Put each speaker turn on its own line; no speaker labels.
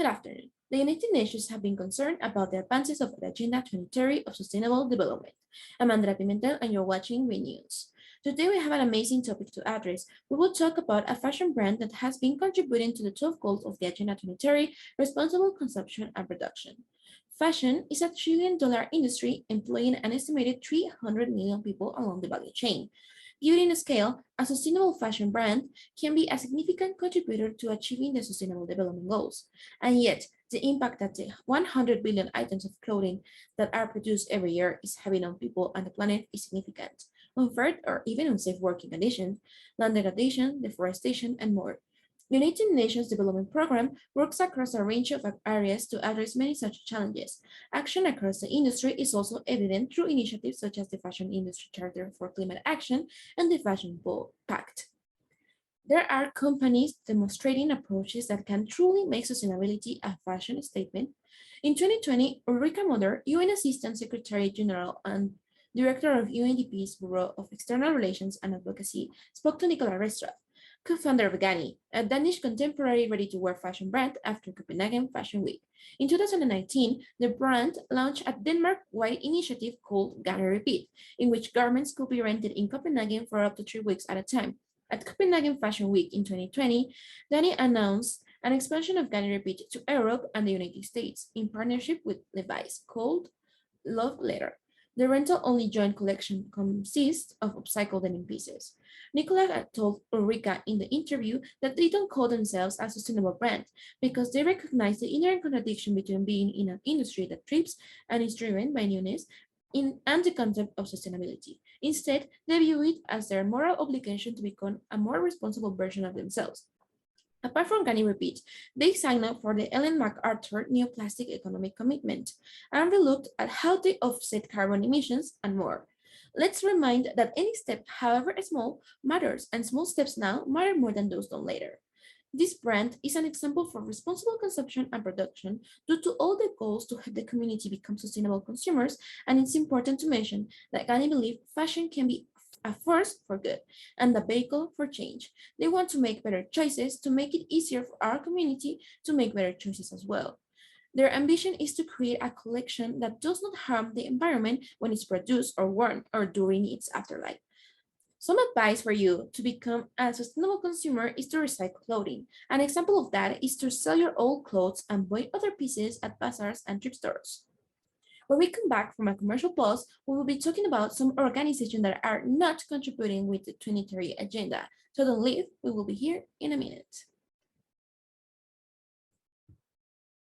Good afternoon. The United Nations have been concerned about the advances of the Agenda 2030 of Sustainable Development. I'm Andrea Pimentel and you're watching Green News. Today we have an amazing topic to address. We will talk about a fashion brand that has been contributing to the 12 goals of the Agenda 2030, responsible consumption and production. Fashion is a trillion-dollar industry employing an estimated 300 million people along the value chain. Viewed in a scale, a sustainable fashion brand can be a significant contributor to achieving the Sustainable Development Goals. And yet, the impact that the 100 billion items of clothing that are produced every year is having on people and the planet is significant. Unfair or even unsafe working conditions, land degradation, deforestation, and more. The United Nations Development Program works across a range of areas to address many such challenges. Action across the industry is also evident through initiatives such as the Fashion Industry Charter for Climate Action and the Fashion Pact. There are companies demonstrating approaches that can truly make sustainability a fashion statement. In 2020, Ulrika Muller, UN Assistant Secretary General and Director of UNDP's Bureau of External Relations and Advocacy, spoke to Nicola Restrup, co-founder of GANNI, a Danish contemporary ready-to-wear fashion brand after Copenhagen Fashion Week. In 2019, the brand launched a Denmark-wide initiative called GANNI Repeat, in which garments could be rented in Copenhagen for up to 3 weeks at a time. At Copenhagen Fashion Week in 2020, GANNI announced an expansion of GANNI Repeat to Europe and the United States in partnership with Levi's, called Love Letter. The rental-only joint collection consists of upcycled denim pieces. Nicola told Ulrika in the interview that they don't call themselves a sustainable brand because they recognize the inherent contradiction between being in an industry that thrives and is driven by newness and the concept of sustainability. Instead, they view it as their moral obligation to become a more responsible version of themselves. Apart from GANNI Repeat, they signed up for the Ellen MacArthur Neoplastic Economic Commitment and relooked at how they offset carbon emissions and more. Let's remind that any step, however small, matters, and small steps now matter more than those done later. This brand is an example for responsible consumption and production due to all the goals to help the community become sustainable consumers, and it's important to mention that GANNI believes fashion can be a force for good and a vehicle for change. They want to make better choices to make it easier for our community to make better choices as well. Their ambition is to create a collection that does not harm the environment when it's produced or worn or during its afterlife. Some advice for you to become a sustainable consumer is to recycle clothing. An example of that is to sell your old clothes and buy other pieces at bazaars and thrift stores. When we come back from a commercial pause, we will be talking about some organizations that are not contributing with the 2030 agenda. So don't leave, we will be here in a minute.